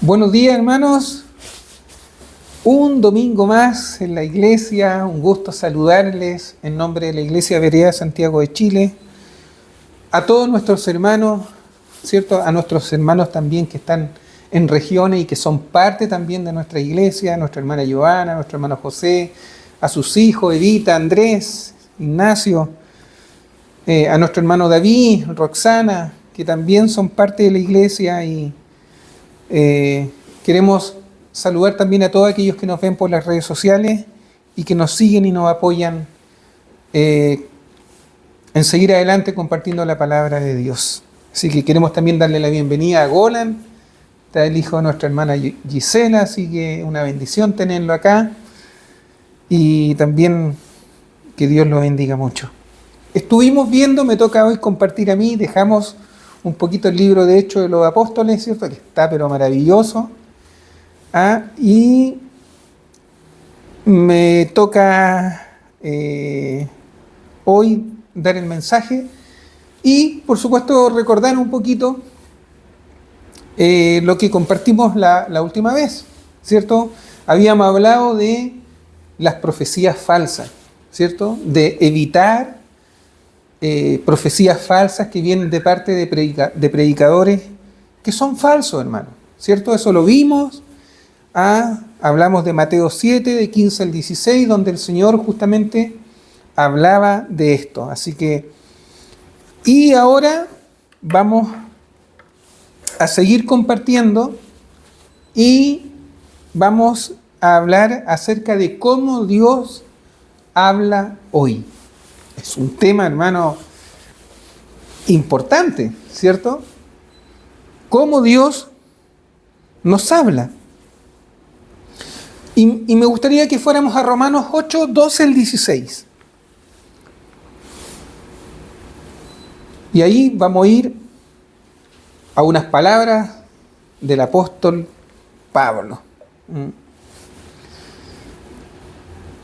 Buenos días, hermanos. Un domingo más en la iglesia. Un gusto saludarles en nombre de la Iglesia Vereda Santiago de Chile. A todos nuestros hermanos, ¿cierto? A nuestros hermanos también que están en regiones y que son parte también de nuestra iglesia. A nuestra hermana Joana, a nuestro hermano José, a sus hijos, Evita, Andrés, Ignacio, a nuestro hermano David, Roxana, que también son parte de la iglesia y queremos saludar también a todos aquellos que nos ven por las redes sociales y que nos siguen y nos apoyan en seguir adelante compartiendo la palabra de Dios. Así que queremos también darle la bienvenida a Golan, está el hijo de nuestra hermana Gisela, así que una bendición tenerlo acá y también que Dios lo bendiga mucho. Estuvimos viendo, me toca hoy compartir a mí, dejamos un poquito el libro de Hechos de los Apóstoles, ¿cierto? Que está pero maravilloso. Y me toca hoy dar el mensaje y, por supuesto, recordar un poquito lo que compartimos la última vez, ¿cierto? Habíamos hablado de las profecías falsas, ¿cierto? De evitar profecías falsas que vienen de parte de predicadores que son falsos, hermano, ¿cierto? Eso lo vimos. Hablamos de Mateo 7, de 15 al 16, donde el Señor justamente hablaba de esto. Así que, y ahora vamos a seguir compartiendo y vamos a hablar acerca de cómo Dios habla hoy. Es un tema, hermano, importante, ¿cierto? Cómo Dios nos habla. Y me gustaría que fuéramos a Romanos 8, 12 al 16. Y ahí vamos a ir a unas palabras del apóstol Pablo.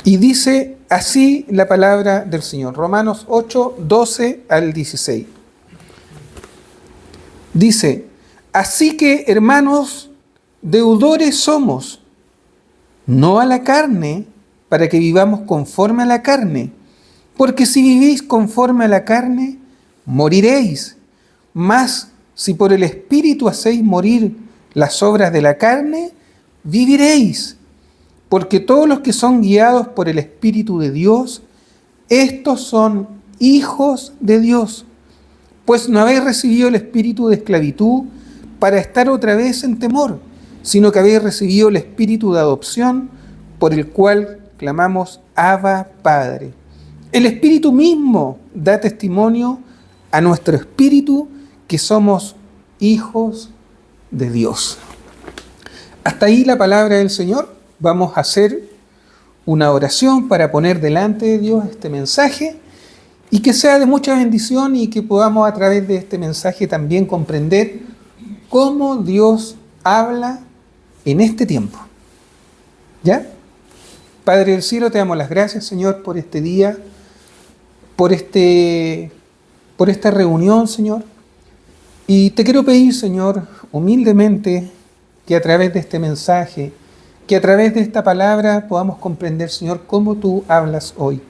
Y dice así la palabra del Señor. Romanos 8, 12 al 16. Dice: así que, hermanos, deudores somos, no a la carne, para que vivamos conforme a la carne. Porque si vivís conforme a la carne, moriréis. Mas si por el Espíritu hacéis morir las obras de la carne, viviréis. Porque todos los que son guiados por el Espíritu de Dios, estos son hijos de Dios. Pues no habéis recibido el espíritu de esclavitud para estar otra vez en temor, sino que habéis recibido el espíritu de adopción, por el cual clamamos Abba, Padre. El Espíritu mismo da testimonio a nuestro espíritu que somos hijos de Dios. Hasta ahí la palabra del Señor. Vamos a hacer una oración para poner delante de Dios este mensaje y que sea de mucha bendición y que podamos a través de este mensaje también comprender cómo Dios habla en este tiempo. ¿Ya? Padre del cielo, te damos las gracias, Señor, por este día, por esta reunión, Señor. Y te quiero pedir, Señor, humildemente, que a través de este mensaje, que a través de esta palabra podamos comprender, Señor, cómo tú hablas hoy.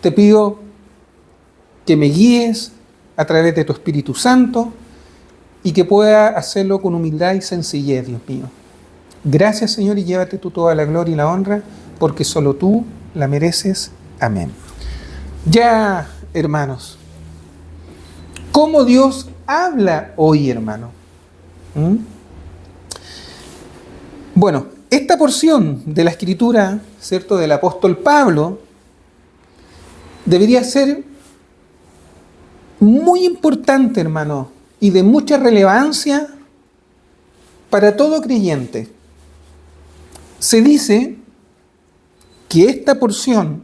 Te pido que me guíes a través de tu Espíritu Santo y que pueda hacerlo con humildad y sencillez, Dios mío. Gracias, Señor, y llévate tú toda la gloria y la honra, porque solo tú la mereces. Amén. Ya, hermanos, ¿cómo Dios habla hoy, hermano? Bueno, esta porción de la Escritura, ¿cierto?, del apóstol Pablo, debería ser muy importante, hermano, y de mucha relevancia para todo creyente. Se dice que esta porción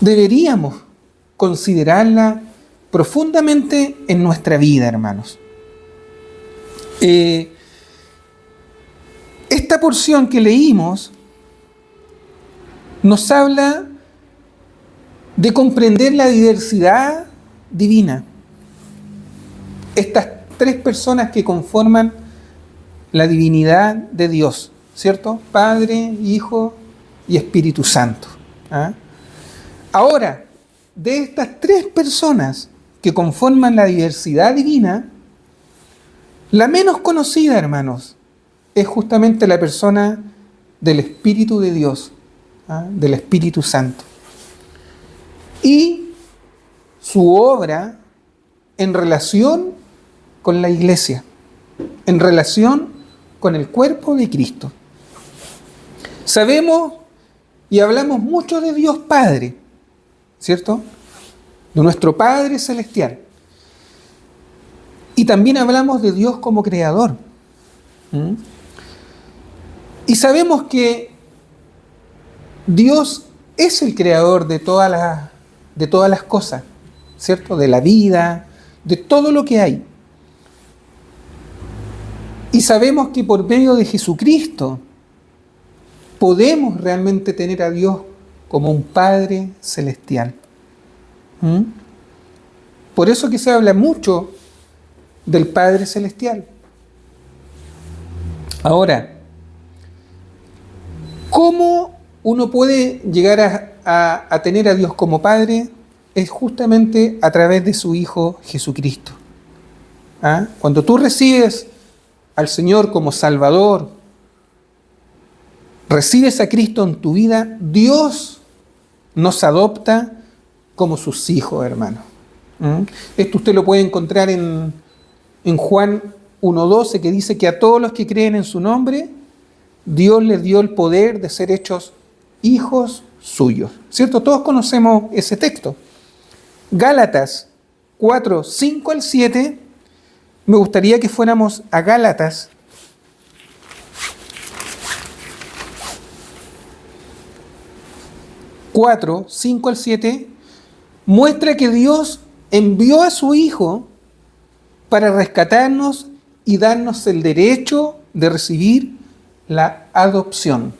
deberíamos considerarla profundamente en nuestra vida, hermanos. Esta porción que leímos nos habla de comprender la diversidad divina. estas tres personas que conforman la divinidad de Dios, ¿cierto? Padre, Hijo y Espíritu Santo. ¿Ah? Ahora, de estas tres personas que conforman la diversidad divina, la menos conocida, hermanos, es justamente la persona del Espíritu de Dios, ¿ah? Del Espíritu Santo. Y su obra en relación con la iglesia, en relación con el cuerpo de Cristo. Sabemos y hablamos mucho de Dios Padre, ¿cierto? De nuestro Padre Celestial. Y también hablamos de Dios como Creador. Y sabemos que Dios es el Creador de todas las cosas, ¿cierto? De la vida, de todo lo que hay. Y sabemos que por medio de Jesucristo podemos realmente tener a Dios como un Padre Celestial. Por eso que se habla mucho del Padre Celestial. Ahora, ¿cómo uno puede llegar a tener a Dios como Padre? Es justamente a través de su Hijo Jesucristo. ¿Ah? Cuando tú recibes al Señor como Salvador, recibes a Cristo en tu vida, Dios nos adopta como sus hijos, hermano. Esto usted lo puede encontrar en Juan 1:12, que dice que a todos los que creen en su nombre, Dios les dio el poder de ser hechos hijos suyos. ¿Cierto? Todos conocemos ese texto. Gálatas 4:5-7, me gustaría que fuéramos a Gálatas 4:5-7, muestra que Dios envió a su Hijo para rescatarnos y darnos el derecho de recibir la adopción.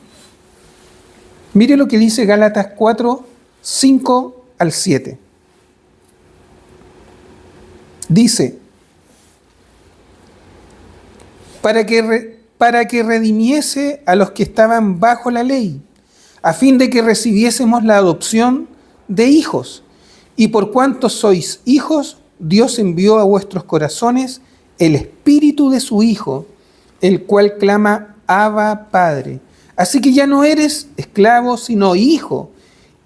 Mire lo que dice Gálatas 4:5-7. Dice, para que redimiese a los que estaban bajo la ley, a fin de que recibiésemos la adopción de hijos. Y por cuanto sois hijos, Dios envió a vuestros corazones el Espíritu de su Hijo, el cual clama, Abba, Padre. Así que ya no eres esclavo, sino hijo.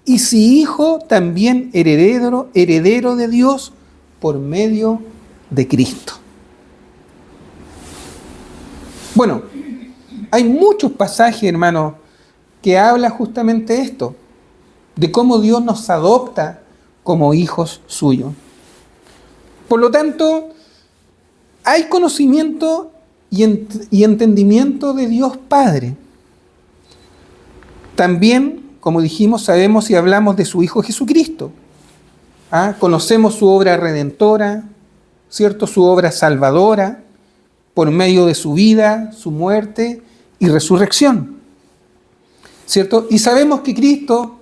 Y si hijo, también heredero de Dios por medio de Cristo. Bueno, hay muchos pasajes, hermanos, que habla justamente de esto, de cómo Dios nos adopta como hijos suyos. Por lo tanto, hay conocimiento y entendimiento de Dios Padre. También, como dijimos, sabemos y hablamos de su Hijo Jesucristo. Conocemos su obra redentora, ¿cierto? Su obra salvadora, por medio de su vida, su muerte y resurrección, ¿cierto? Y sabemos que Cristo,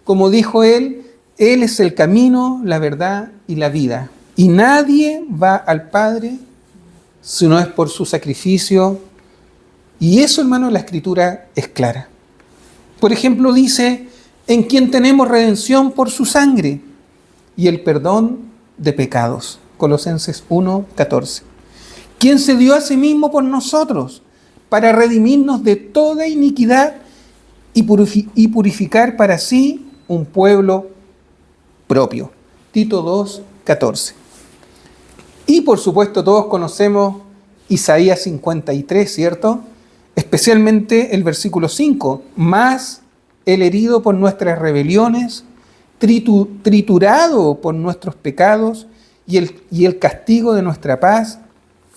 como dijo Él es el camino, la verdad y la vida. Y nadie va al Padre si no es por su sacrificio. Y eso, hermano, la Escritura es clara. Por ejemplo, dice, en quien tenemos redención por su sangre y el perdón de pecados. Colosenses 1:14. Quien se dio a sí mismo por nosotros para redimirnos de toda iniquidad y purificar para sí un pueblo propio. Tito 2:14. Y por supuesto todos conocemos Isaías 53, ¿cierto? Especialmente el versículo 5. Mas el herido por nuestras rebeliones, triturado por nuestros pecados, y el castigo de nuestra paz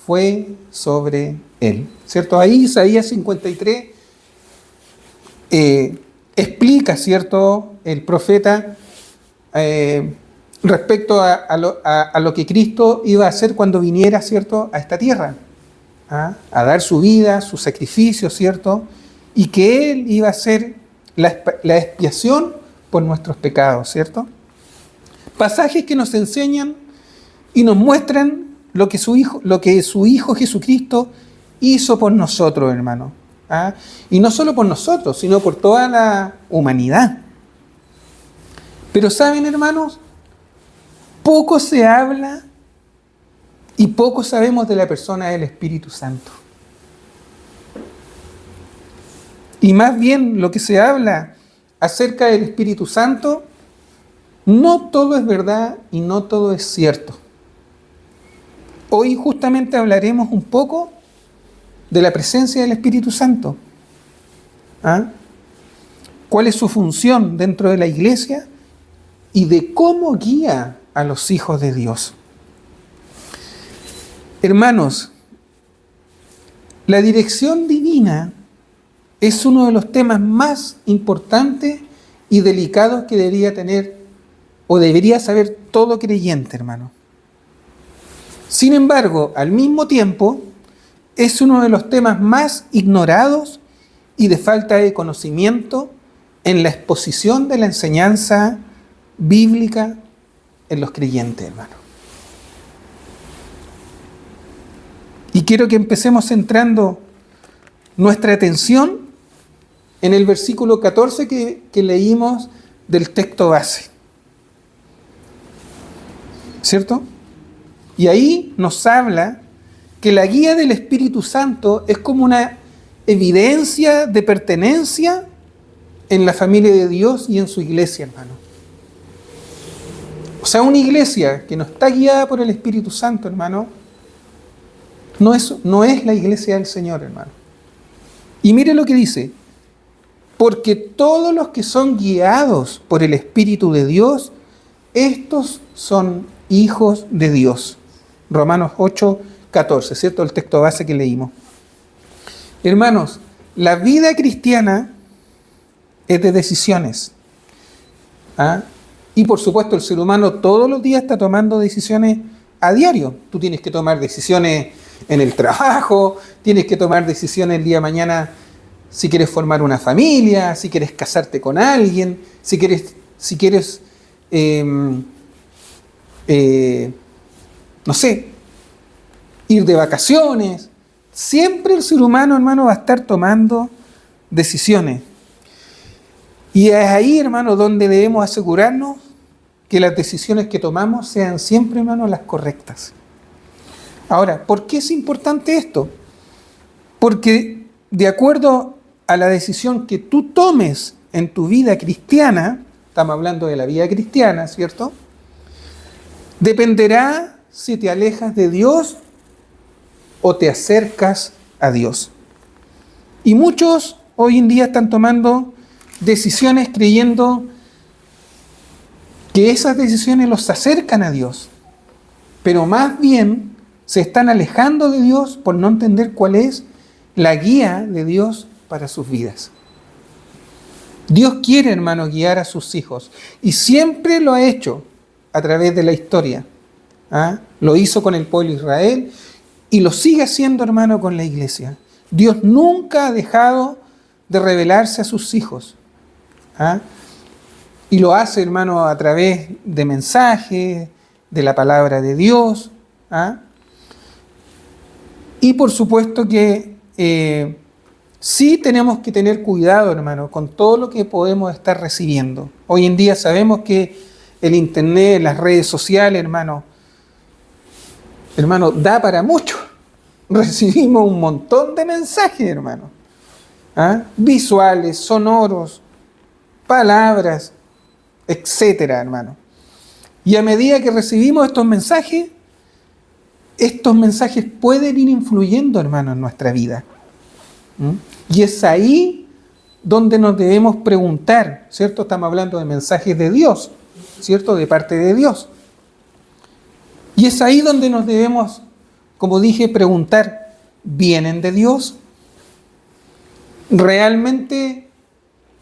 fue sobre él. ¿Cierto? Ahí Isaías 53 explica, ¿cierto?, el profeta respecto a lo que Cristo iba a hacer cuando viniera, ¿cierto?, a esta tierra, a dar su vida, su sacrificio, ¿cierto?, y que Él iba a hacer la expiación por nuestros pecados, ¿cierto? Pasajes que nos enseñan y nos muestran lo que su Hijo Jesucristo hizo por nosotros, hermano. ¿Ah? Y no solo por nosotros, sino por toda la humanidad. Pero saben, hermanos, poco se habla y poco sabemos de la persona del Espíritu Santo. Y más bien lo que se habla acerca del Espíritu Santo, no todo es verdad y no todo es cierto. Hoy justamente hablaremos un poco de la presencia del Espíritu Santo. ¿Ah? ¿Cuál es su función dentro de la iglesia? Y de cómo guía a los hijos de Dios. Hermanos, la dirección divina es uno de los temas más importantes y delicados que debería tener o debería saber todo creyente, hermano. Sin embargo, al mismo tiempo, es uno de los temas más ignorados y de falta de conocimiento en la exposición de la enseñanza bíblica en los creyentes, hermano. Y quiero que empecemos centrando nuestra atención en el versículo 14 que leímos del texto base. ¿Cierto? Y ahí nos habla que la guía del Espíritu Santo es como una evidencia de pertenencia en la familia de Dios y en su iglesia, hermano. O sea, una iglesia que no está guiada por el Espíritu Santo, hermano, no es la iglesia del Señor, hermano. Y mire lo que dice: porque todos los que son guiados por el Espíritu de Dios, estos son hijos de Dios. Romanos 8:14, ¿cierto? El texto base que leímos. Hermanos, la vida cristiana es de decisiones. ¿Ah? Y por supuesto el ser humano todos los días está tomando decisiones a diario. Tú tienes que tomar decisiones en el trabajo, tienes que tomar decisiones el día de mañana si quieres formar una familia, si quieres casarte con alguien, si quieres no sé, ir de vacaciones. Siempre el ser humano, hermano, va a estar tomando decisiones. Y es ahí, hermano, donde debemos asegurarnos que las decisiones que tomamos sean siempre, hermano, las correctas. Ahora, ¿por qué es importante esto? Porque de acuerdo a la decisión que tú tomes en tu vida cristiana, estamos hablando de la vida cristiana, ¿cierto? Dependerá si te alejas de Dios o te acercas a Dios. Y muchos hoy en día están tomando decisiones creyendo que esas decisiones los acercan a Dios, pero más bien se están alejando de Dios por no entender cuál es la guía de Dios para sus vidas. Dios quiere, hermano, guiar a sus hijos y siempre lo ha hecho a través de la historia. ¿Ah? Lo hizo con el pueblo de Israel y lo sigue haciendo, hermano, con la iglesia. Dios nunca ha dejado de revelarse a sus hijos. ¿Ah? Y lo hace, hermano, a través de mensajes, de la palabra de Dios. ¿Ah? Y por supuesto que sí tenemos que tener cuidado, hermano, con todo lo que podemos estar recibiendo. Hoy en día sabemos que el internet, las redes sociales, hermano, da para mucho. Recibimos un montón de mensajes, hermano. ¿Ah? Visuales, sonoros, palabras, etcétera, hermano. Y a medida que recibimos estos mensajes pueden ir influyendo, hermano, en nuestra vida. Y es ahí donde nos debemos preguntar, ¿cierto? Estamos hablando de mensajes de Dios, ¿cierto? De parte de Dios. Y es ahí donde nos debemos, como dije, preguntar, ¿vienen de Dios? ¿Realmente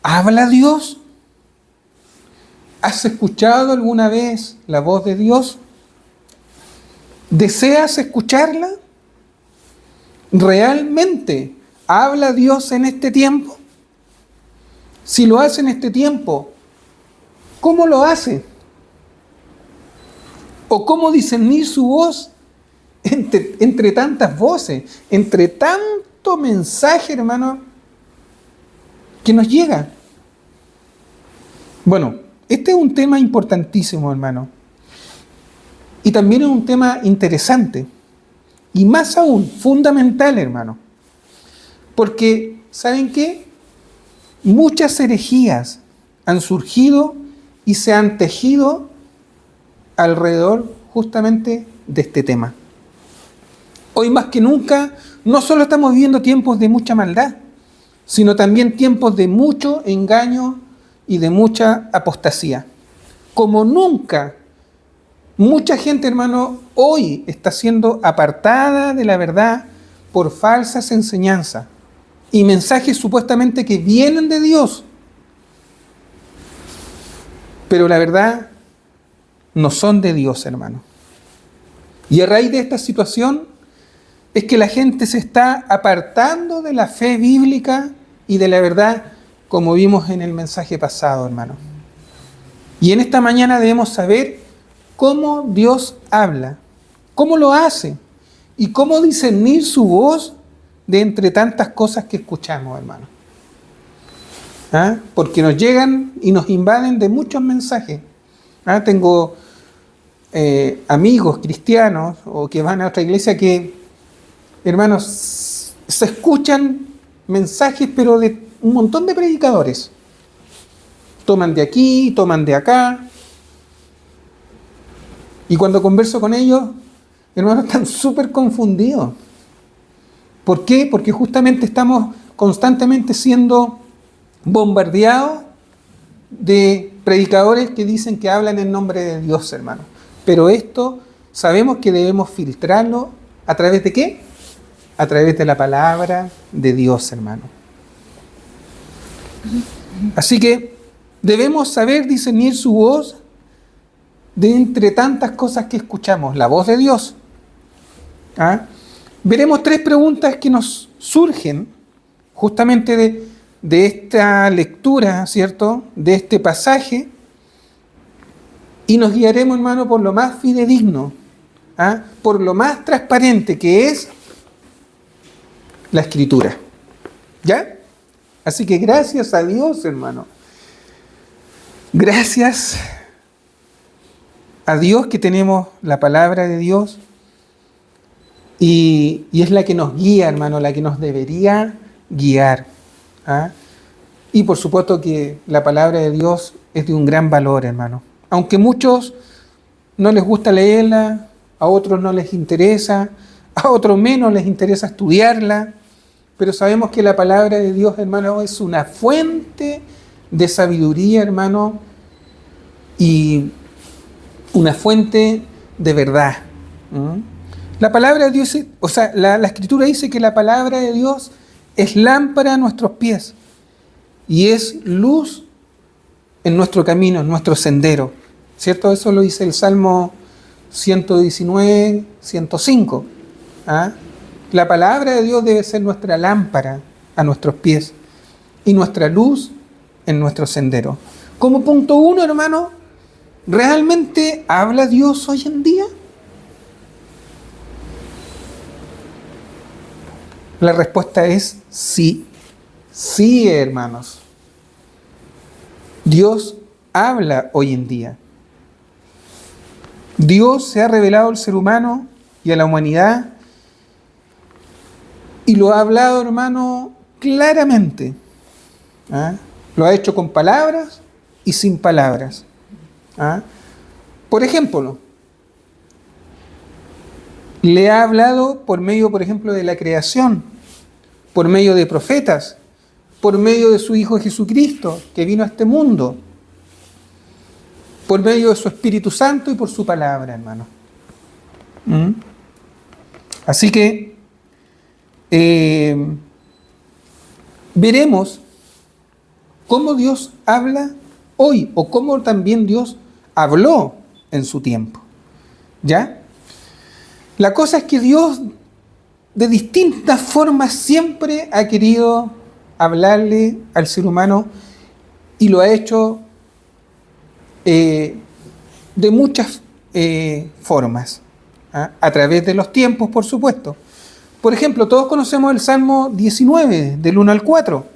habla Dios? ¿Has escuchado alguna vez la voz de Dios? ¿Deseas escucharla? ¿Realmente habla Dios en este tiempo? Si lo hace en este tiempo, ¿cómo lo hace? ¿O cómo discernir su voz entre tantas voces, entre tanto mensaje, hermano, que nos llega. Bueno, este es un tema importantísimo, hermano. Y también es un tema interesante. Y más aún, fundamental, hermano. Porque, ¿saben qué? Muchas herejías han surgido y se han tejido alrededor justamente de este tema. Hoy más que nunca, no solo estamos viviendo tiempos de mucha maldad, sino también tiempos de mucho engaño y de mucha apostasía. Como nunca, mucha gente, hermano, hoy está siendo apartada de la verdad por falsas enseñanzas y mensajes supuestamente que vienen de Dios. Pero la verdad no son de Dios, hermano. Y a raíz de esta situación es que la gente se está apartando de la fe bíblica y de la verdad, como vimos en el mensaje pasado, hermano. Y en esta mañana debemos saber cómo Dios habla, cómo lo hace y cómo discernir su voz de entre tantas cosas que escuchamos, hermano. ¿Ah? Porque nos llegan y nos invaden de muchos mensajes. ¿Ah? Tengo amigos cristianos o que van a otra iglesia que, hermanos, se escuchan mensajes, pero de un montón de predicadores. Toman de aquí, toman de acá. Y cuando converso con ellos, hermanos, están súper confundidos. ¿Por qué? Porque justamente estamos constantemente siendo bombardeados de predicadores que dicen que hablan en nombre de Dios, hermano. Pero esto sabemos que debemos filtrarlo ¿a través de qué? A través de la palabra de Dios, hermano. Así que debemos saber discernir su voz de entre tantas cosas que escuchamos, la voz de Dios. ¿Ah? Veremos 3 preguntas que nos surgen justamente de esta lectura, ¿cierto? De este pasaje, y nos guiaremos, hermano, por lo más fidedigno, ¿ah? Por lo más transparente que es la Escritura. ¿Ya? Así que gracias a Dios, hermano. Gracias a Dios que tenemos la palabra de Dios y es la que nos guía, hermano, la que nos debería guiar. ¿Ah? Y por supuesto que la palabra de Dios es de un gran valor, hermano. Aunque muchos no les gusta leerla, a otros no les interesa, a otros menos les interesa estudiarla, pero sabemos que la palabra de Dios, hermano, es una fuente de sabiduría, hermano, y una fuente de verdad. La palabra de Dios, o sea, la Escritura dice que la palabra de Dios es lámpara a nuestros pies y es luz en nuestro camino, en nuestro sendero. ¿Cierto? Eso lo dice el Salmo 119, 105. ¿Ah? La palabra de Dios debe ser nuestra lámpara a nuestros pies y nuestra luz en nuestro sendero. Como punto 1, hermano, ¿realmente habla Dios hoy en día? La respuesta es sí. Sí, hermanos. Dios habla hoy en día. Dios se ha revelado al ser humano y a la humanidad y lo ha hablado, hermano, claramente. ¿Ah? Lo ha hecho con palabras y sin palabras. ¿Ah? Por ejemplo, le ha hablado por medio, por ejemplo, de la creación, por medio de profetas, por medio de su Hijo Jesucristo, que vino a este mundo, por medio de su Espíritu Santo y por su palabra, hermano. Así que veremos cómo Dios habla hoy o cómo también Dios habló en su tiempo. ¿Ya? La cosa es que Dios de distintas formas siempre ha querido hablarle al ser humano y lo ha hecho de muchas formas. a través de los tiempos, por supuesto. Por ejemplo, todos conocemos el Salmo 19, del 1 al 4.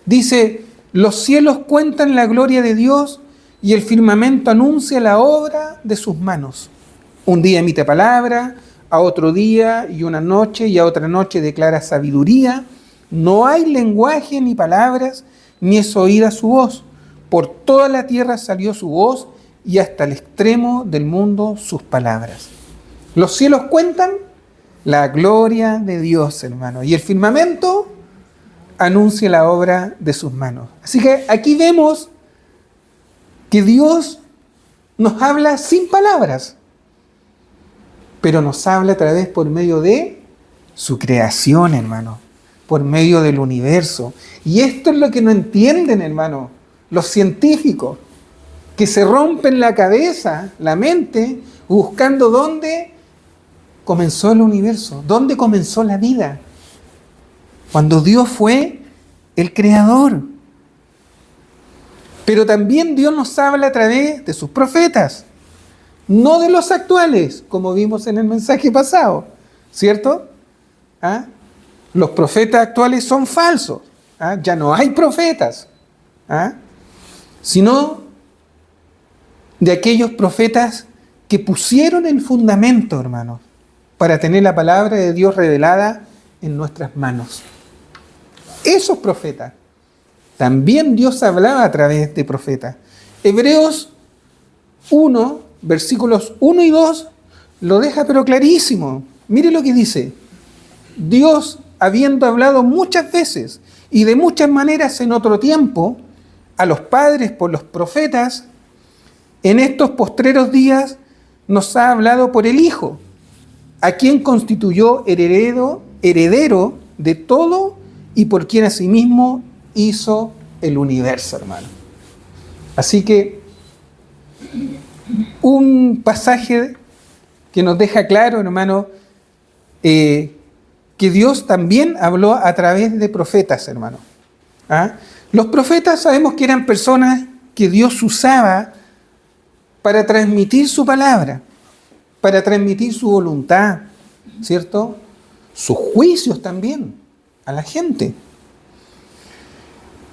Dice, los cielos cuentan la gloria de Dios y el firmamento anuncia la obra de sus manos. Un día emite palabra, a otro día y una noche y a otra noche declara sabiduría. No hay lenguaje ni palabras, ni es oída su voz. Por toda la tierra salió su voz y hasta el extremo del mundo sus palabras. Los cielos cuentan la gloria de Dios, hermano, y el firmamento anuncia la obra de sus manos. Así que aquí vemos que Dios nos habla sin palabras, pero nos habla a través por medio de su creación, hermano, por medio del universo. Y esto es lo que no entienden, hermano, los científicos, que se rompen la cabeza, la mente, buscando dónde comenzó el universo, dónde comenzó la vida, cuando Dios fue el creador. Pero también Dios nos habla a través de sus profetas, no de los actuales, como vimos en el mensaje pasado, ¿cierto? Los profetas actuales son falsos, ya no hay profetas, sino de aquellos profetas que pusieron el fundamento, hermanos, para tener la palabra de Dios revelada en nuestras manos. Esos profetas, también Dios hablaba a través de profetas. Hebreos 1, versículos 1 y 2, lo deja pero clarísimo. Mire lo que dice. Dios, habiendo hablado muchas veces y de muchas maneras en otro tiempo, a los padres por los profetas, en estos postreros días nos ha hablado por el Hijo, a quien constituyó heredero de todo y por quien asimismo hizo el universo, hermano. Así que un pasaje que nos deja claro, hermano, que Dios también habló a través de profetas, hermano. Los profetas sabemos que eran personas que Dios usaba para transmitir su palabra, para transmitir su voluntad, ¿cierto? Sus juicios también a la gente.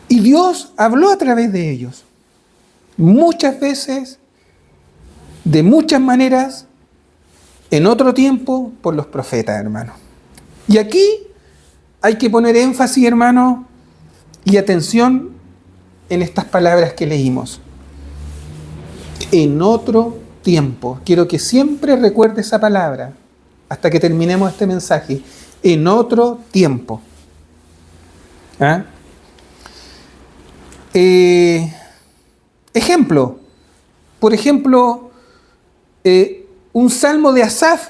Y Dios habló a través de ellos, muchas veces, de muchas maneras, en otro tiempo, por los profetas, hermano. Y aquí hay que poner énfasis, hermano, y atención en estas palabras que leímos. En otro tiempo. Quiero que siempre recuerde esa palabra hasta que terminemos este mensaje. En otro tiempo. Ejemplo. Por ejemplo, un salmo de Asaf,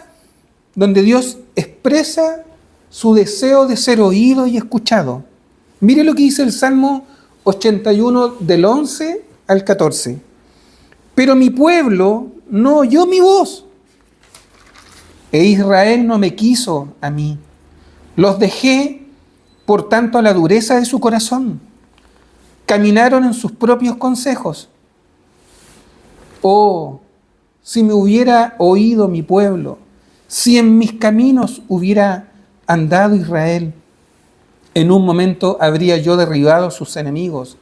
donde Dios expresa su deseo de ser oído y escuchado. Mire lo que dice el Salmo 81 del 11 al 14. Pero mi pueblo no oyó mi voz, e Israel no me quiso a mí. Los dejé, por tanto, a la dureza de su corazón. Caminaron en sus propios consejos. Oh, si me hubiera oído mi pueblo, si en mis caminos hubiera andado Israel, en un momento habría yo derribado a sus enemigos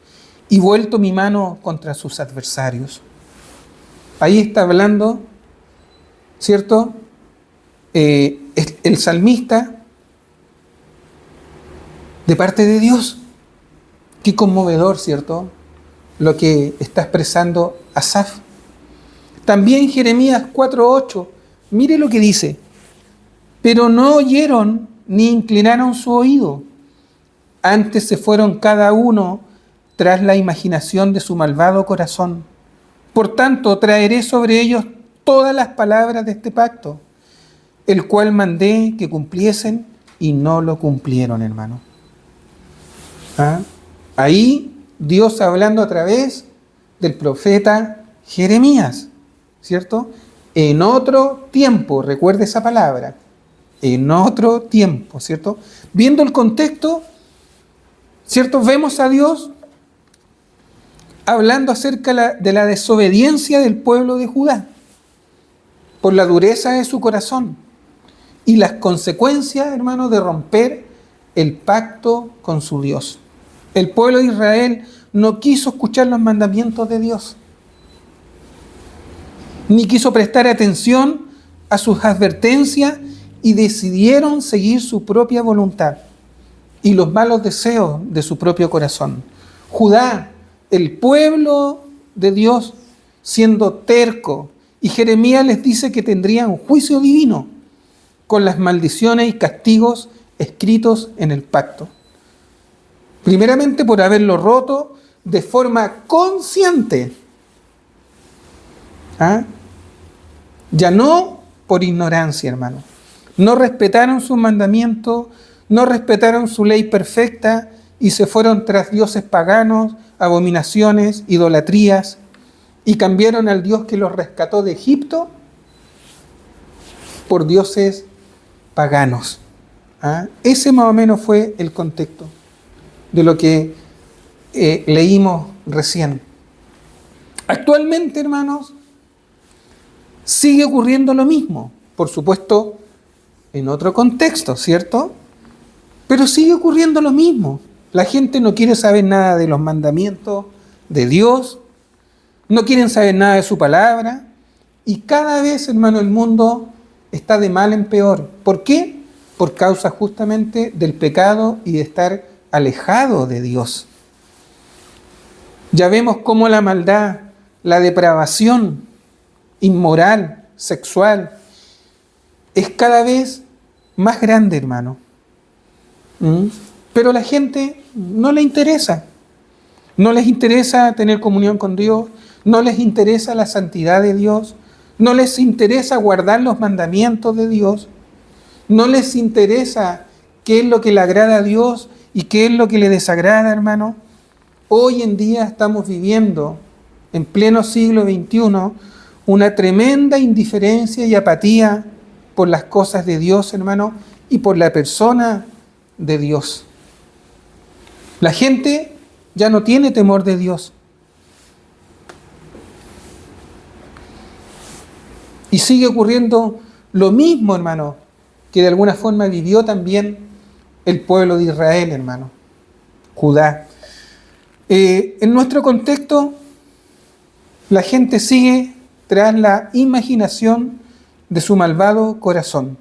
y vuelto mi mano contra sus adversarios. Ahí está hablando, ¿cierto? El salmista de parte de Dios. Qué conmovedor, ¿cierto? Lo que está expresando Asaf. También Jeremías 4:8. Mire lo que dice. Pero no oyeron ni inclinaron su oído. Antes se fueron cada uno tras la imaginación de su malvado corazón. Por tanto, traeré sobre ellos todas las palabras de este pacto, el cual mandé que cumpliesen y no lo cumplieron, hermano. Ahí Dios hablando a través del profeta Jeremías, ¿cierto? En otro tiempo, recuerde esa palabra, en otro tiempo, ¿cierto? Viendo el contexto, ¿cierto? Vemos a Dios hablando acerca de la desobediencia del pueblo de Judá. por la dureza de su corazón y las consecuencias, hermanos, de romper el pacto con su Dios. El pueblo de Israel no quiso escuchar los mandamientos de Dios, ni quiso prestar atención a sus advertencias y decidieron seguir su propia voluntad y los malos deseos de su propio corazón. Judá, el pueblo de Dios, siendo terco, y Jeremías les dice que tendrían un juicio divino con las maldiciones y castigos escritos en el pacto. Primeramente por haberlo roto de forma consciente. Ya no por ignorancia, hermano. No respetaron sus mandamientos, no respetaron su ley perfecta y se fueron tras dioses paganos, abominaciones, idolatrías, y cambiaron al Dios que los rescató de Egipto por dioses paganos. Ese más o menos fue el contexto de lo que leímos recién. Actualmente, hermanos, sigue ocurriendo lo mismo, por supuesto, en otro contexto, ¿cierto? Pero sigue ocurriendo lo mismo. La gente no quiere saber nada de los mandamientos de Dios, no quieren saber nada de su palabra, y cada vez, hermano, el mundo está de mal en peor. ¿Por qué? Por causa justamente del pecado y de estar alejado de Dios. Ya vemos cómo la maldad, la depravación inmoral, sexual, es cada vez más grande, hermano. Pero a la gente no le interesa. No les interesa tener comunión con Dios, no les interesa la santidad de Dios, no les interesa guardar los mandamientos de Dios, no les interesa qué es lo que le agrada a Dios y qué es lo que le desagrada, hermano. Hoy en día estamos viviendo, en pleno siglo XXI, una tremenda indiferencia y apatía por las cosas de Dios, hermano, y por la persona de Dios. La gente ya no tiene temor de Dios. Y sigue ocurriendo lo mismo, hermano, que de alguna forma vivió también el pueblo de Israel, hermano, Judá. En nuestro contexto, la gente sigue tras la imaginación de su malvado corazón.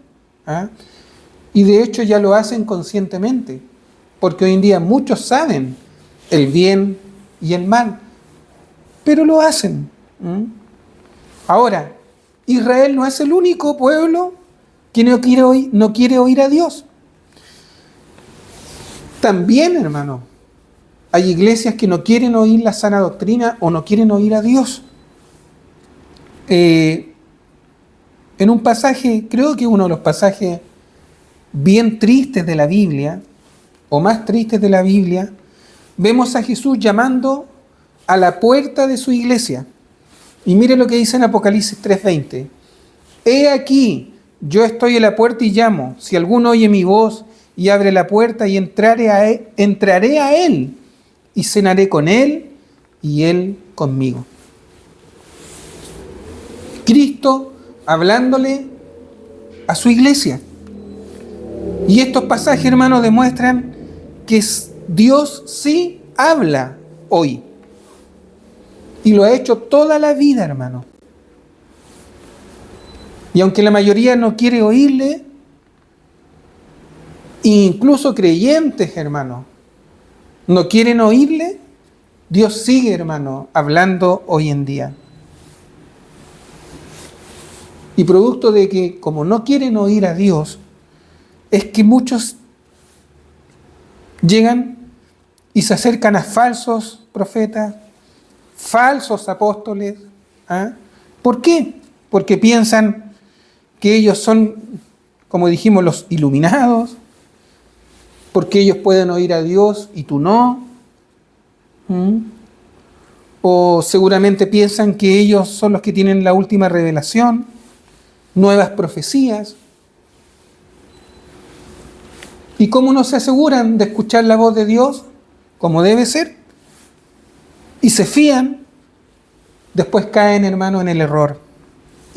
Y de hecho ya lo hacen conscientemente, porque hoy en día muchos saben el bien y el mal, pero lo hacen. Ahora, Israel no es el único pueblo que no quiere oír a Dios. También, hermano, hay iglesias que no quieren oír la sana doctrina o no quieren oír a Dios. En un pasaje, creo que uno de los pasajes bien tristes de la Biblia, o más tristes de la Biblia, vemos a Jesús llamando a la puerta de su iglesia. Y mire lo que dice en Apocalipsis 3:20. He aquí, yo estoy en la puerta y llamo. Si alguno oye mi voz y abre la puerta, y entraré a él y cenaré con él y él conmigo. Cristo hablándole a su iglesia. Y estos pasajes, hermanos, demuestran que Dios sí habla hoy. Y lo ha hecho toda la vida, hermano. Y aunque la mayoría no quiere oírle, incluso creyentes, hermano, no quieren oírle, Dios sigue, hermano, hablando hoy en día. Y producto de que, como no quieren oír a Dios, es que muchos llegan y se acercan a falsos profetas, falsos apóstoles. ¿Por qué? Porque piensan que ellos son, como dijimos, los iluminados, porque ellos pueden oír a Dios y tú no. O seguramente piensan que ellos son los que tienen la última revelación, nuevas profecías. ¿Y cómo no se aseguran de escuchar la voz de Dios como debe ser? Y se fían, después caen, hermano, en el error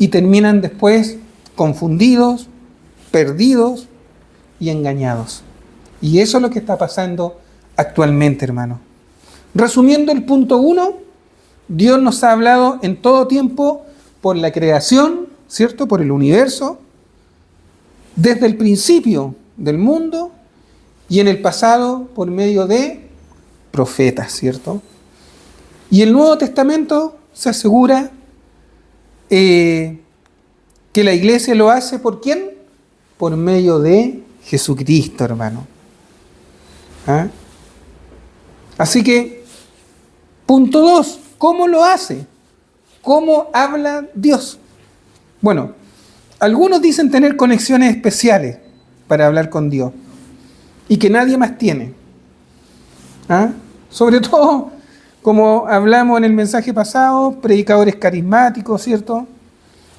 y terminan después confundidos, perdidos y engañados. Y eso es lo que está pasando actualmente, hermano. Resumiendo el punto 1, Dios nos ha hablado en todo tiempo por la creación, ¿cierto? Por el universo, desde el principio del mundo y en el pasado por medio de profetas, ¿cierto? Y el Nuevo Testamento se asegura que la iglesia lo hace ¿por quién? Por medio de Jesucristo, hermano. ¿Ah? Así que, punto 2, ¿cómo lo hace? ¿Cómo habla Dios? Bueno, algunos dicen tener conexiones especiales para hablar con Dios y que nadie más tiene. ¿Ah? Sobre todo, como hablamos en el mensaje pasado, predicadores carismáticos, ¿cierto?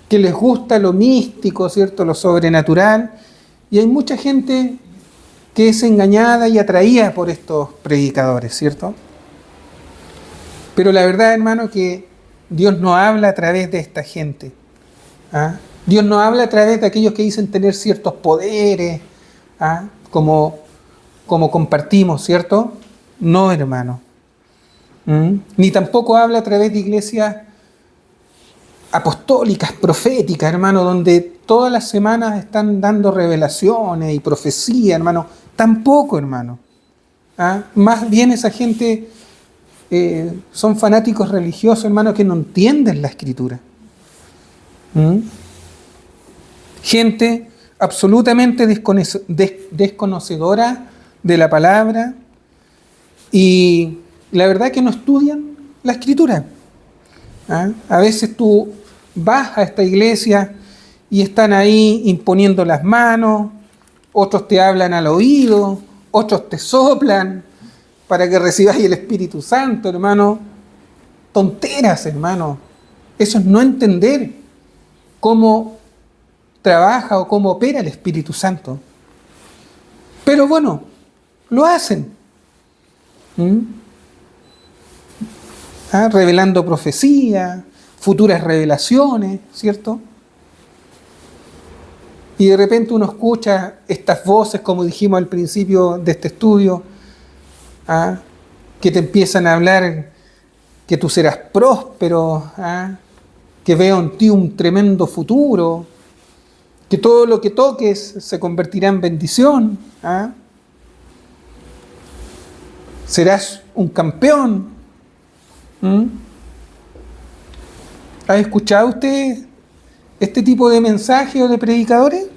Que les gusta lo místico, ¿cierto? Lo sobrenatural. Y hay mucha gente que es engañada y atraída por estos predicadores, ¿cierto? Pero la verdad, hermano, que Dios no habla a través de esta gente. ¿Ah? Dios no habla a través de aquellos que dicen tener ciertos poderes, ¿ah? como compartimos, ¿cierto? No, hermano. Ni tampoco habla a través de iglesias apostólicas, proféticas, hermano, donde todas las semanas están dando revelaciones y profecía, hermano. Tampoco, hermano. ¿Ah? Más bien esa gente son fanáticos religiosos, hermano, que no entienden la Escritura. Gente absolutamente desconocedora de la palabra y la verdad que no estudian la Escritura. ¿Ah? A veces tú vas a esta iglesia y están ahí imponiendo las manos, otros te hablan al oído, otros te soplan para que recibáis el Espíritu Santo, hermano. Tonteras, hermano. Eso es no entender cómo trabaja o cómo opera el Espíritu Santo. Pero bueno, lo hacen. Revelando profecía, futuras revelaciones, ¿cierto? Y de repente uno escucha estas voces, como dijimos al principio de este estudio, que te empiezan a hablar que tú serás próspero, que veo en ti un tremendo futuro, que todo lo que toques se convertirá en bendición, serás un campeón. ¿Ha escuchado usted este tipo de mensajes o de predicadores?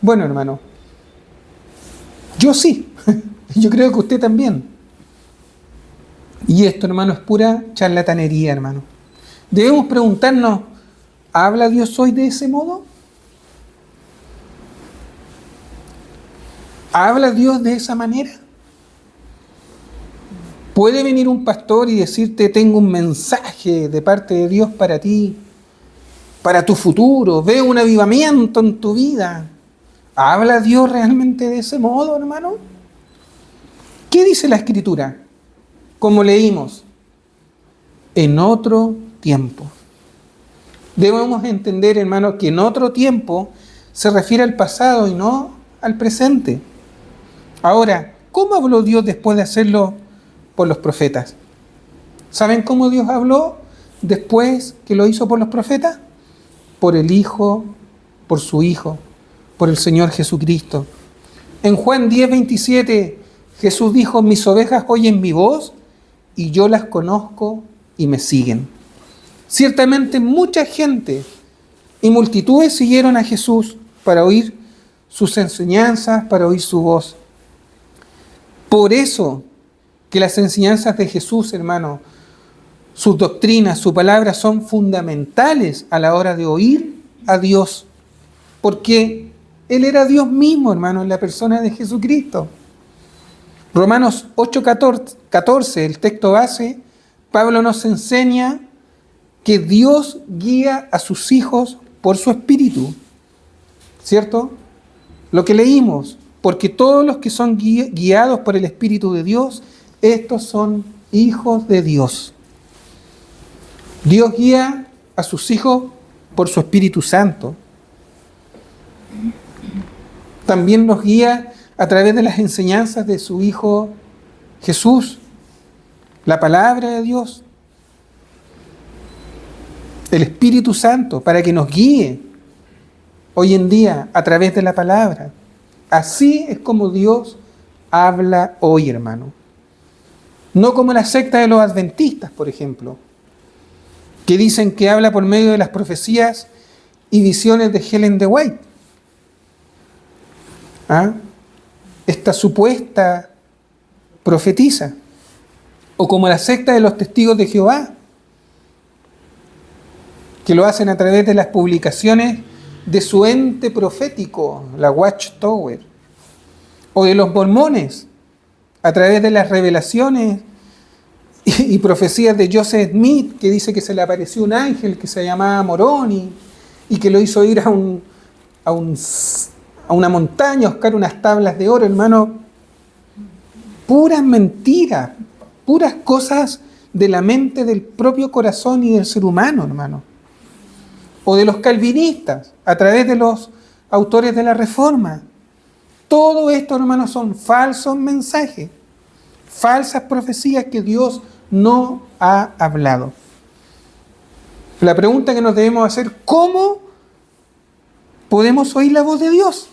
Bueno, hermano, yo sí, yo creo que usted también. Y esto, hermano, es pura charlatanería, hermano. Debemos preguntarnos, ¿habla Dios hoy de ese modo? ¿Habla Dios de esa manera? ¿Puede venir un pastor y decirte, tengo un mensaje de parte de Dios para ti, para tu futuro, veo un avivamiento en tu vida? ¿Habla Dios realmente de ese modo, hermano? ¿Qué dice la Escritura? Como leímos, en otro tiempo. Debemos entender, hermano, que en otro tiempo se refiere al pasado y no al presente. Ahora, ¿cómo habló Dios después de hacerlo por los profetas? ¿Saben cómo Dios habló después que lo hizo por los profetas? Por el Hijo, por su Hijo, por el Señor Jesucristo. En Juan 10:27, Jesús dijo, mis ovejas oyen mi voz y yo las conozco y me siguen. Ciertamente mucha gente y multitudes siguieron a Jesús para oír sus enseñanzas, para oír su voz. Por eso que las enseñanzas de Jesús, hermano, sus doctrinas, su palabra son fundamentales a la hora de oír a Dios. Porque Él era Dios mismo, hermano, en la persona de Jesucristo. Romanos 8:14, el texto base, Pablo nos enseña que Dios guía a sus hijos por su Espíritu. ¿Cierto? Lo que leímos, porque todos los que son guiados por el Espíritu de Dios, estos son hijos de Dios. Dios guía a sus hijos por su Espíritu Santo. También nos guía a través de las enseñanzas de su Hijo Jesús, la palabra de Dios, el Espíritu Santo, para que nos guíe hoy en día a través de la palabra. Así es como Dios habla hoy, hermano. No como la secta de los adventistas, por ejemplo, que dicen que habla por medio de las profecías y visiones de Ellen G. White. Esta supuesta profetisa. O como la secta de los testigos de Jehová, que lo hacen a través de las publicaciones de su ente profético, la Watchtower. O de los mormones, a través de las revelaciones y profecías de Joseph Smith, que dice que se le apareció un ángel que se llamaba Moroni y que lo hizo ir a una montaña a buscar unas tablas de oro, hermano. Puras mentiras, puras cosas de la mente del propio corazón y del ser humano, hermano. O de los calvinistas, a través de los autores de la Reforma. Todo esto, hermanos, son falsos mensajes, falsas profecías que Dios no ha hablado. La pregunta que nos debemos hacer: ¿cómo podemos oír la voz de Dios?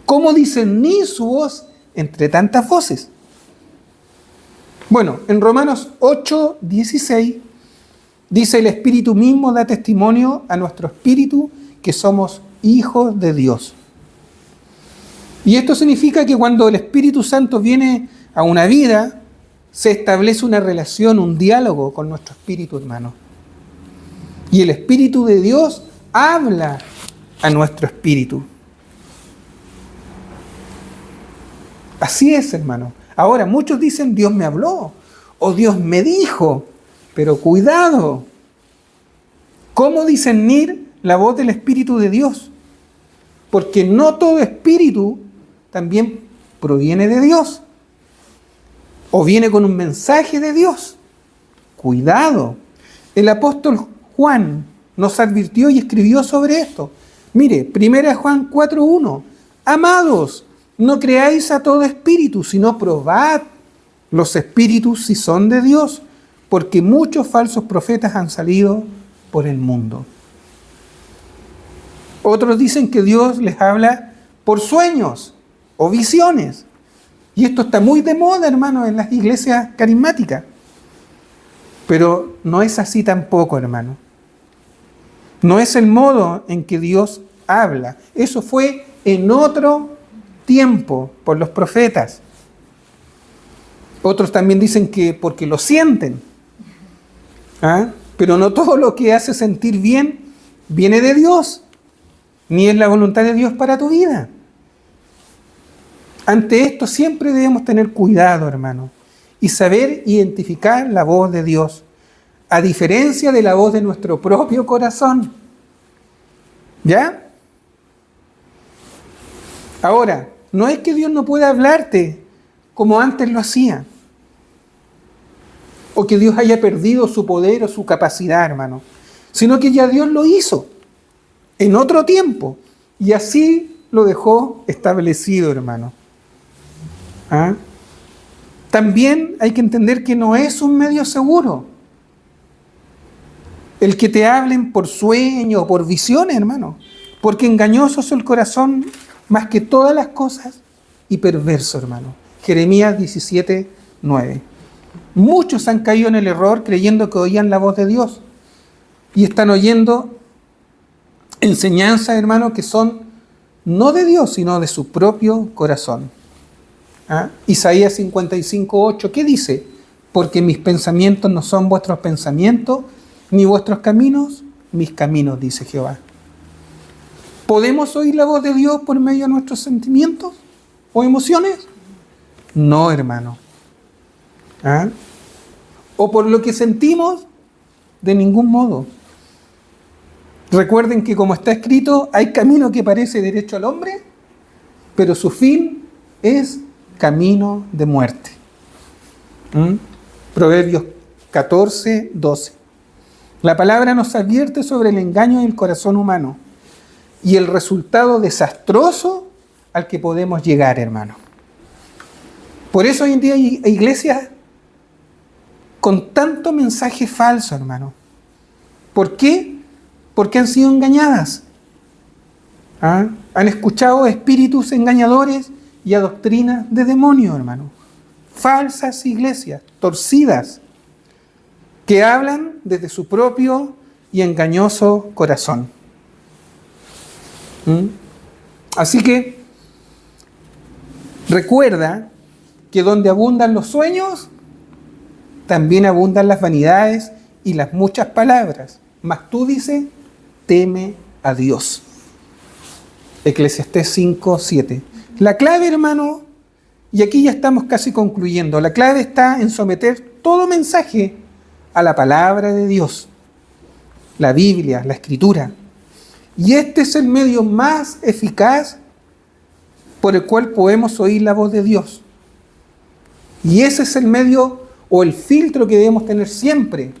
¿Cómo discernir su voz entre tantas voces? Bueno, en Romanos 8:16 dice: el Espíritu mismo da testimonio a nuestro espíritu que somos hijos de Dios. Y esto significa que cuando el Espíritu Santo viene a una vida, se establece una relación, un diálogo con nuestro espíritu, hermano. Y el Espíritu de Dios habla a nuestro espíritu. Así es, hermano. Ahora, muchos dicen: Dios me habló, o Dios me dijo. Pero cuidado. ¿Cómo discernir la voz del Espíritu de Dios? Porque no todo espíritu también proviene de Dios, o viene con un mensaje de Dios. Cuidado. El apóstol Juan nos advirtió y escribió sobre esto. Mire, 1 Juan 4:1. Amados, no creáis a todo espíritu, sino probad los espíritus si son de Dios, porque muchos falsos profetas han salido por el mundo. Otros dicen que Dios les habla por sueños o visiones. Y esto está muy de moda, hermano, en las iglesias carismáticas. Pero no es así tampoco, hermano. No es el modo en que Dios habla. Eso fue en otro tiempo, por los profetas. Otros también dicen que porque lo sienten. Pero no todo lo que hace sentir bien viene de Dios, ni es la voluntad de Dios para tu vida. Ante esto siempre debemos tener cuidado, hermano, y saber identificar la voz de Dios, a diferencia de la voz de nuestro propio corazón. ¿Ya? Ahora, no es que Dios no pueda hablarte como antes lo hacía, o que Dios haya perdido su poder o su capacidad, hermano, sino que ya Dios lo hizo en otro tiempo, y así lo dejó establecido, hermano. También hay que entender que no es un medio seguro el que te hablen por sueño o por visiones, hermano, porque engañoso es el corazón más que todas las cosas y perverso, hermano. Jeremías 17:9. Muchos han caído en el error creyendo que oían la voz de Dios y están oyendo enseñanzas, hermano, que son no de Dios, sino de su propio corazón. Isaías 55:8, ¿qué dice? Porque mis pensamientos no son vuestros pensamientos, ni vuestros caminos, mis caminos, dice Jehová. ¿Podemos oír la voz de Dios por medio de nuestros sentimientos o emociones? No, hermano. O por lo que sentimos, de ningún modo. Recuerden que, como está escrito, hay camino que parece derecho al hombre, pero su fin es camino de muerte. Proverbios 14:12. La palabra nos advierte sobre el engaño del corazón humano y el resultado desastroso al que podemos llegar, hermano. Por eso hoy en día hay iglesias con tanto mensaje falso, hermano. ¿Por qué? Porque han sido engañadas. ¿Ah? Han escuchado a espíritus engañadores y a doctrinas de demonios, hermano. Falsas iglesias, torcidas, que hablan desde su propio y engañoso corazón. Así que recuerda que donde abundan los sueños, también abundan las vanidades y las muchas palabras. Mas tú, dice, teme a Dios. Eclesiastés 5:7. La clave, hermano, y aquí ya estamos casi concluyendo, la clave está en someter todo mensaje a la palabra de Dios, la Biblia, la Escritura. Y este es el medio más eficaz por el cual podemos oír la voz de Dios. Y ese es el medio o el filtro que debemos tener siempre,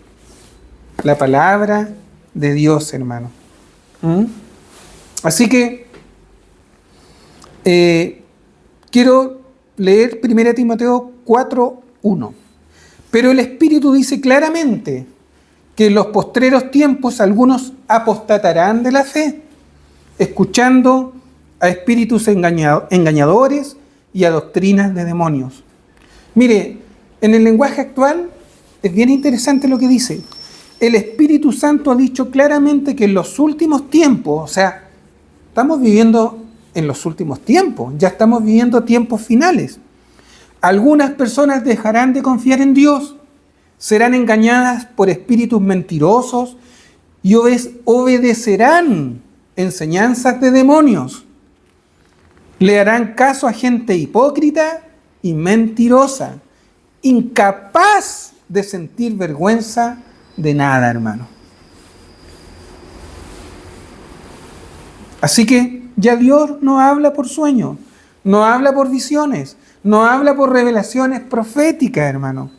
la palabra de Dios, hermano. Así que quiero leer 1 Timoteo 4:1. Pero el Espíritu dice claramente que en los postreros tiempos algunos apostatarán de la fe, escuchando a espíritus engañadores y a doctrinas de demonios. Mire, en el lenguaje actual es bien interesante lo que dice. El Espíritu Santo ha dicho claramente que en los últimos tiempos, o sea, estamos viviendo en los últimos tiempos, ya estamos viviendo tiempos finales. Algunas personas dejarán de confiar en Dios, serán engañadas por espíritus mentirosos y obedecerán enseñanzas de demonios. Le harán caso a gente hipócrita y mentirosa, incapaz de sentir vergüenza de nada, hermano. Así que ya Dios no habla por sueños, no habla por visiones, no habla por revelaciones proféticas, hermano.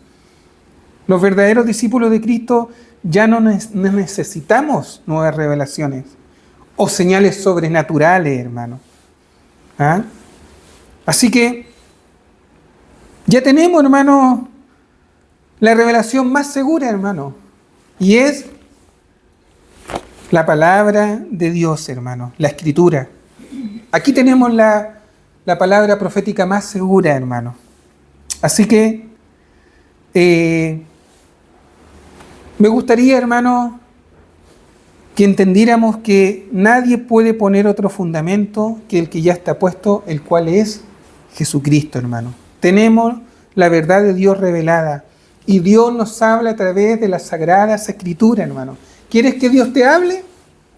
Los verdaderos discípulos de Cristo ya no necesitamos nuevas revelaciones o señales sobrenaturales, hermano. ¿Ah? Así que ya tenemos, hermano, la revelación más segura, hermano, y es la palabra de Dios, hermano, la Escritura. Aquí tenemos la palabra profética más segura, hermano. Así que me gustaría, hermano, que entendiéramos que nadie puede poner otro fundamento que el que ya está puesto, el cual es Jesucristo, hermano. Tenemos la verdad de Dios revelada y Dios nos habla a través de las sagradas escrituras, hermano. ¿Quieres que Dios te hable?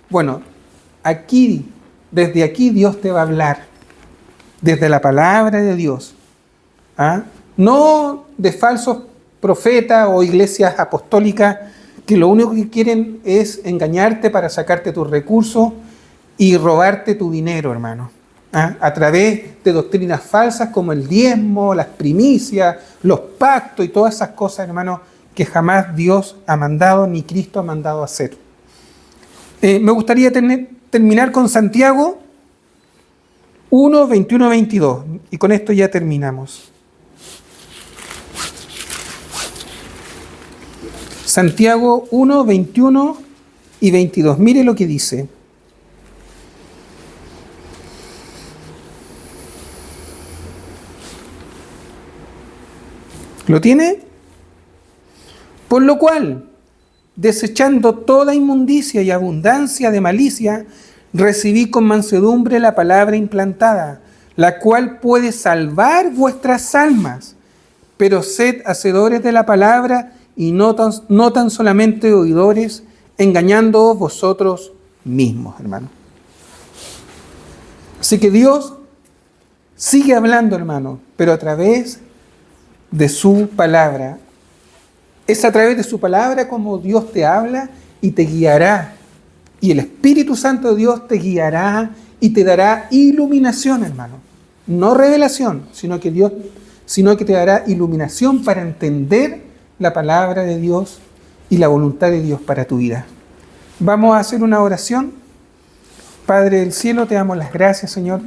Bueno, desde aquí Dios te va a hablar, desde la palabra de Dios. ¿Ah? No de falsos profetas o iglesias apostólicas que lo único que quieren es engañarte para sacarte tus recursos y robarte tu dinero, hermano. ¿Ah? A través de doctrinas falsas como el diezmo, las primicias, los pactos y todas esas cosas, hermano, que jamás Dios ha mandado ni Cristo ha mandado hacer. Me gustaría terminar con Santiago 1, 21, 22. Y con esto ya terminamos. Santiago 1, 21 y 22. Mire lo que dice. ¿Lo tiene? Por lo cual, desechando toda inmundicia y abundancia de malicia, recibí con mansedumbre la palabra implantada, la cual puede salvar vuestras almas. Pero sed hacedores de la palabra y no tan solamente oidores, engañándoos vosotros mismos, hermano. Así que Dios sigue hablando, hermano, pero a través de su palabra. Es a través de su palabra como Dios te habla y te guiará. Y el Espíritu Santo de Dios te guiará y te dará iluminación, hermano. No revelación, sino que te dará iluminación para entender la palabra de Dios y la voluntad de Dios para tu vida. Vamos a hacer una oración. Padre del cielo, te damos las gracias, Señor,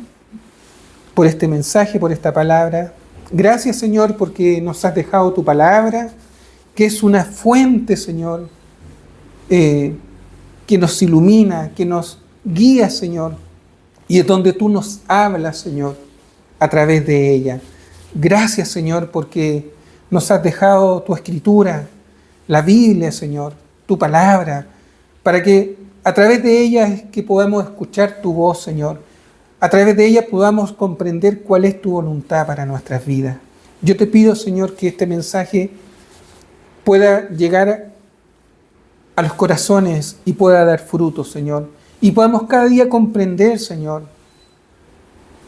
por este mensaje, por esta palabra. Gracias, Señor, porque nos has dejado tu palabra, que es una fuente, Señor, que nos ilumina, que nos guía, Señor, y es donde tú nos hablas, Señor, a través de ella. Gracias, Señor, porque nos has dejado tu escritura, la Biblia, Señor, tu palabra, para que a través de ella es que podamos escuchar tu voz, Señor. A través de ella podamos comprender cuál es tu voluntad para nuestras vidas. Yo te pido, Señor, que este mensaje pueda llegar a los corazones y pueda dar frutos, Señor. Y podamos cada día comprender, Señor,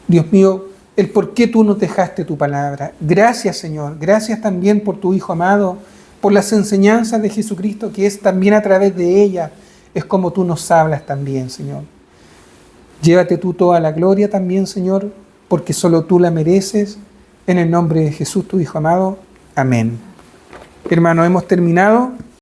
Dios mío, el por qué tú nos dejaste tu palabra. Gracias, Señor. Gracias también por tu Hijo amado, por las enseñanzas de Jesucristo, que es también a través de ella, es como tú nos hablas también, Señor. Llévate tú toda la gloria también, Señor, porque solo tú la mereces. En el nombre de Jesús, tu Hijo amado. Amén. Hermanos, hemos terminado